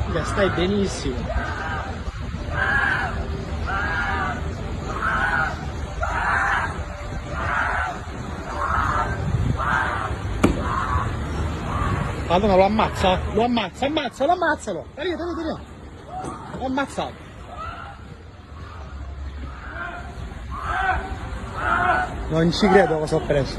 Mica stai benissimo. Madonna, lo ammazza? Lo ammazza, ammazzalo, ammazzalo! Dai, dai, dai, dai. L'ho ammazzato. Non ci credo cosa ho preso.